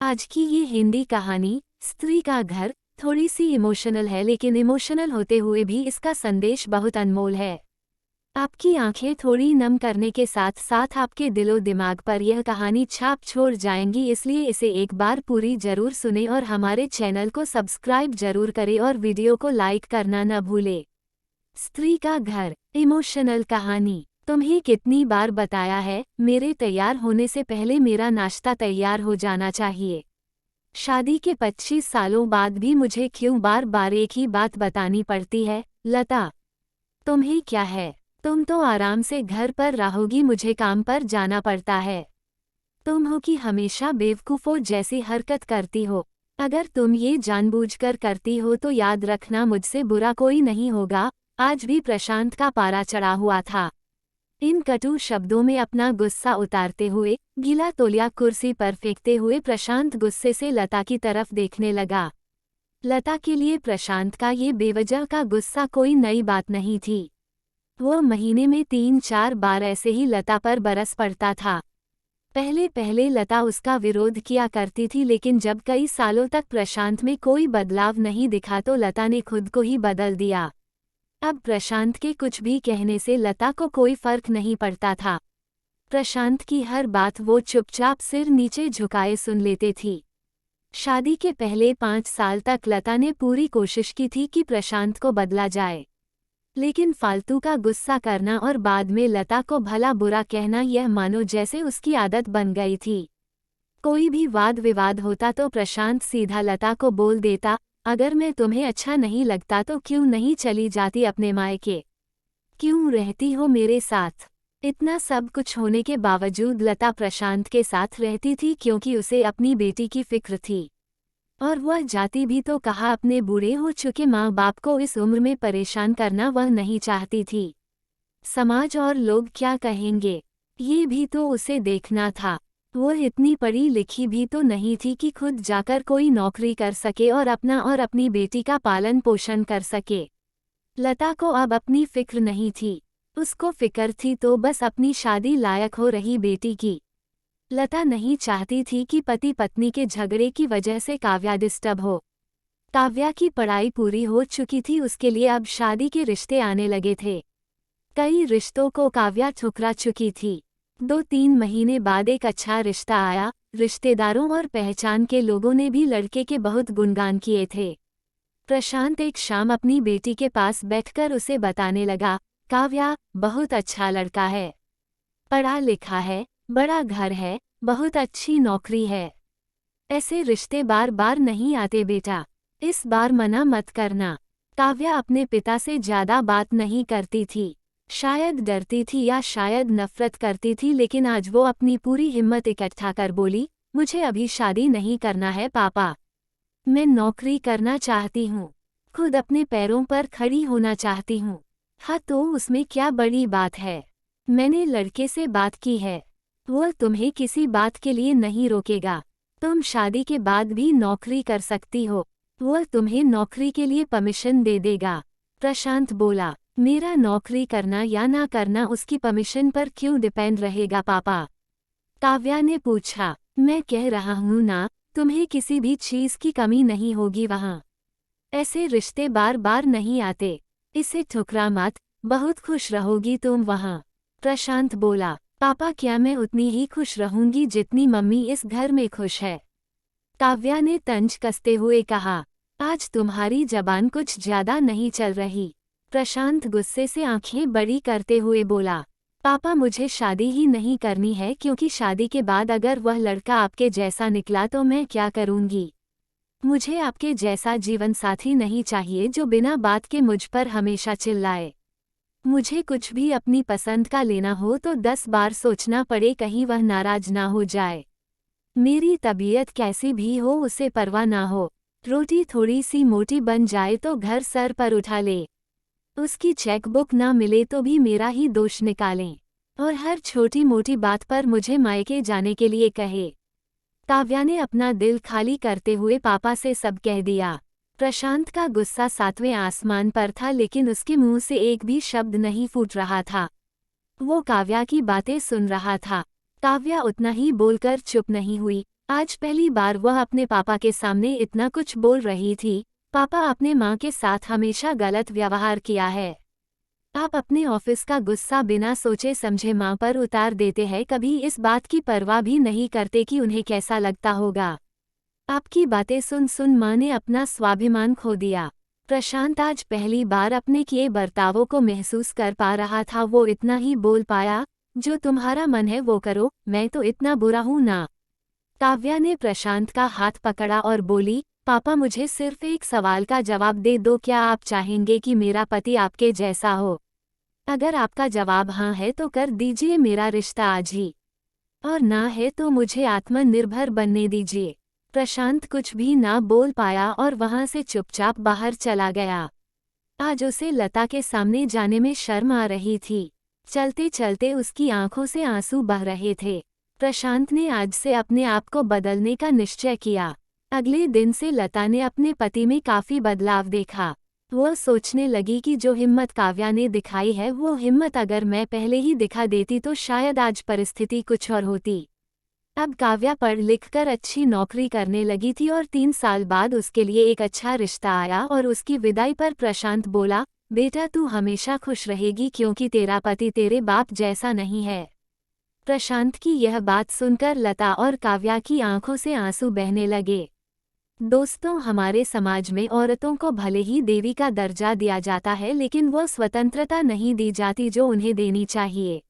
आज की ये हिंदी कहानी स्त्री का घर थोड़ी सी इमोशनल है, लेकिन इमोशनल होते हुए भी इसका संदेश बहुत अनमोल है। आपकी आंखें थोड़ी नम करने के साथ साथ आपके दिलो दिमाग पर यह कहानी छाप छोड़ जाएंगी, इसलिए इसे एक बार पूरी जरूर सुने और हमारे चैनल को सब्सक्राइब जरूर करें और वीडियो को लाइक करना न भूले। स्त्री का घर इमोशनल कहानी। तुम्हें कितनी बार बताया है, मेरे तैयार होने से पहले मेरा नाश्ता तैयार हो जाना चाहिए। शादी के 25 सालों बाद भी मुझे क्यों बार बार एक ही बात बतानी पड़ती है? लता, तुम्हें क्या है? तुम तो आराम से घर पर रहोगी, मुझे काम पर जाना पड़ता है। तुम हो कि हमेशा बेवकूफ़ों जैसी हरकत करती हो। अगर तुम ये जानबूझकर करती हो तो याद रखना, मुझसे बुरा कोई नहीं होगा। आज भी प्रशांत का पारा चढ़ा हुआ था। इन कटु शब्दों में अपना गुस्सा उतारते हुए, गीला तौलिया कुर्सी पर फेंकते हुए प्रशांत गुस्से से लता की तरफ देखने लगा। लता के लिए प्रशांत का ये बेवजह का गुस्सा कोई नई बात नहीं थी। वो महीने में 3-4 बार ऐसे ही लता पर बरस पड़ता था। पहले पहले लता उसका विरोध किया करती थी, लेकिन जब कई सालों तक प्रशांत में कोई बदलाव नहीं दिखा तो लता ने खुद को ही बदल दिया। अब प्रशांत के कुछ भी कहने से लता को कोई फर्क नहीं पड़ता था। प्रशांत की हर बात वो चुपचाप सिर नीचे झुकाए सुन लेते थी। शादी के पहले 5 साल तक लता ने पूरी कोशिश की थी कि प्रशांत को बदला जाए, लेकिन फालतू का गुस्सा करना और बाद में लता को भला बुरा कहना, यह मानो जैसे उसकी आदत बन गई थी। कोई भी वाद विवाद होता तो प्रशांत सीधा लता को बोल देता, अगर मैं तुम्हें अच्छा नहीं लगता तो क्यों नहीं चली जाती अपने मायके? क्यों रहती हो मेरे साथ? इतना सब कुछ होने के बावजूद लता प्रशांत के साथ रहती थी क्योंकि उसे अपनी बेटी की फिक्र थी। और वह जाती भी तो कहा, अपने बूढ़े हो चुके माँ बाप को इस उम्र में परेशान करना वह नहीं चाहती थी। समाज और लोग क्या कहेंगे, ये भी तो उसे देखना था। वह इतनी पढ़ी लिखी भी तो नहीं थी कि खुद जाकर कोई नौकरी कर सके और अपना और अपनी बेटी का पालन पोषण कर सके। लता को अब अपनी फिक्र नहीं थी। उसको फिक्र थी तो बस अपनी शादी लायक हो रही बेटी की। लता नहीं चाहती थी कि पति पत्नी के झगड़े की वजह से काव्या डिस्टर्ब हो। काव्या की पढ़ाई पूरी हो चुकी थी, उसके लिए अब शादी के रिश्ते आने लगे थे। कई रिश्तों को काव्या ठुकरा चुकी थी। 2-3 महीने बाद एक अच्छा रिश्ता आया। रिश्तेदारों और पहचान के लोगों ने भी लड़के के बहुत गुणगान किए थे। प्रशांत एक शाम अपनी बेटी के पास बैठकर उसे बताने लगा, काव्या, बहुत अच्छा लड़का है, पढ़ा लिखा है, बड़ा घर है, बहुत अच्छी नौकरी है। ऐसे रिश्ते बार बार नहीं आते बेटा, इस बार मना मत करना। काव्या अपने पिता से ज्यादा बात नहीं करती थी। शायद डरती थी या शायद नफरत करती थी, लेकिन आज वो अपनी पूरी हिम्मत इकट्ठा कर बोली, मुझे अभी शादी नहीं करना है पापा। मैं नौकरी करना चाहती हूँ, खुद अपने पैरों पर खड़ी होना चाहती हूँ। हाँ तो उसमें क्या बड़ी बात है? मैंने लड़के से बात की है, वो तुम्हें किसी बात के लिए नहीं रोकेगा। तुम शादी के बाद भी नौकरी कर सकती हो, वो तुम्हें नौकरी के लिए परमिशन दे देगा। प्रशांत बोला, मेरा नौकरी करना या ना करना उसकी परमिशन पर क्यों डिपेंड रहेगा पापा? काव्या ने पूछा, मैं कह रहा हूँ ना, तुम्हें किसी भी चीज की कमी नहीं होगी वहाँ। ऐसे रिश्ते बार बार नहीं आते, इसे ठुकरा मत, बहुत खुश रहोगी तुम वहाँ। प्रशांत बोला, पापा क्या मैं उतनी ही खुश रहूंगी जितनी मम्मी इस घर में खुश है? काव्या ने तंज कसते हुए कहा, आज तुम्हारी जबान कुछ ज्यादा नहीं चल रही। प्रशांत गुस्से से आंखें बड़ी करते हुए बोला, पापा मुझे शादी ही नहीं करनी है, क्योंकि शादी के बाद अगर वह लड़का आपके जैसा निकला तो मैं क्या करूंगी? मुझे आपके जैसा जीवन साथी नहीं चाहिए जो बिना बात के मुझ पर हमेशा चिल्लाए। मुझे कुछ भी अपनी पसंद का लेना हो तो 10 बार सोचना पड़े, कहीं वह नाराज ना हो जाए। मेरी तबीयत कैसी भी हो उसे परवाह ना हो। रोटी थोड़ी सी मोटी बन जाए तो घर सर पर उठा ले। उसकी चेकबुक ना मिले तो भी मेरा ही दोष निकालें, और हर छोटी मोटी बात पर मुझे मायके जाने के लिए कहे। काव्या ने अपना दिल खाली करते हुए पापा से सब कह दिया। प्रशांत का गुस्सा 7वें आसमान पर था, लेकिन उसके मुंह से एक भी शब्द नहीं फूट रहा था। वो काव्या की बातें सुन रहा था। काव्या उतना ही बोलकर चुप नहीं हुई। आज पहली बार वह अपने पापा के सामने इतना कुछ बोल रही थी। पापा, आपने माँ के साथ हमेशा गलत व्यवहार किया है। आप अपने ऑफिस का गुस्सा बिना सोचे समझे माँ पर उतार देते हैं, कभी इस बात की परवाह भी नहीं करते कि उन्हें कैसा लगता होगा। आपकी बातें सुन सुन माँ ने अपना स्वाभिमान खो दिया। प्रशांत आज पहली बार अपने किए बर्तावों को महसूस कर पा रहा था। वो इतना ही बोल पाया, जो तुम्हारा मन है वो करो, मैं तो इतना बुरा हूँ ना। काव्या ने प्रशांत का हाथ पकड़ा और बोली, पापा मुझे सिर्फ एक सवाल का जवाब दे दो, क्या आप चाहेंगे कि मेरा पति आपके जैसा हो? अगर आपका जवाब हाँ है तो कर दीजिए मेरा रिश्ता आज ही, और ना है तो मुझे आत्मनिर्भर बनने दीजिए। प्रशांत कुछ भी ना बोल पाया और वहां से चुपचाप बाहर चला गया। आज उसे लता के सामने जाने में शर्म आ रही थी। चलते चलते उसकी आंखों से आंसू बह रहे थे। प्रशांत ने आज से अपने आप को बदलने का निश्चय किया। अगले दिन से लता ने अपने पति में काफी बदलाव देखा। वह सोचने लगी कि जो हिम्मत काव्या ने दिखाई है, वो हिम्मत अगर मैं पहले ही दिखा देती तो शायद आज परिस्थिति कुछ और होती। अब काव्या पढ़ लिख कर अच्छी नौकरी करने लगी थी और 3 साल बाद उसके लिए एक अच्छा रिश्ता आया और उसकी विदाई पर प्रशांत बोला, बेटा तू हमेशा खुश रहेगी क्योंकि तेरा पति तेरे बाप जैसा नहीं है। प्रशांत की यह बात सुनकर लता और काव्या की आंखों से आंसू बहने लगे। दोस्तों, हमारे समाज में औरतों को भले ही देवी का दर्जा दिया जाता है, लेकिन वो स्वतंत्रता नहीं दी जाती जो उन्हें देनी चाहिए।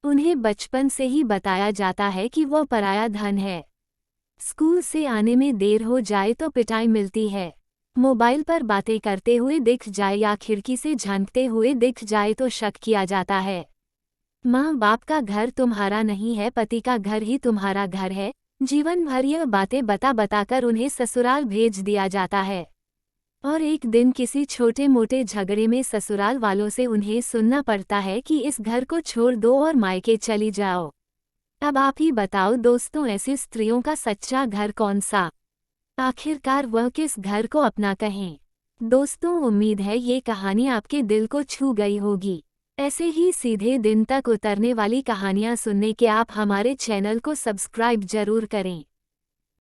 उन्हें बचपन से ही बताया जाता है कि वो पराया धन है। स्कूल से आने में देर हो जाए तो पिटाई मिलती है। मोबाइल पर बातें करते हुए दिख जाए या खिड़की से झांकते हुए दिख जाए तो शक किया जाता है। माँ बाप का घर तुम्हारा नहीं है, पति का घर ही तुम्हारा घर है। जीवन भर यह बातें बता बताकर उन्हें ससुराल भेज दिया जाता है, और एक दिन किसी छोटे मोटे झगड़े में ससुराल वालों से उन्हें सुनना पड़ता है कि इस घर को छोड़ दो और मायके चली जाओ। अब आप ही बताओ दोस्तों, ऐसी स्त्रियों का सच्चा घर कौन सा? आखिरकार वह किस घर को अपना कहें? दोस्तों, उम्मीद है ये कहानी आपके दिल को छू गई होगी। ऐसे ही सीधे दिन तक उतरने वाली कहानियाँ सुनने के आप हमारे चैनल को सब्सक्राइब जरूर करें।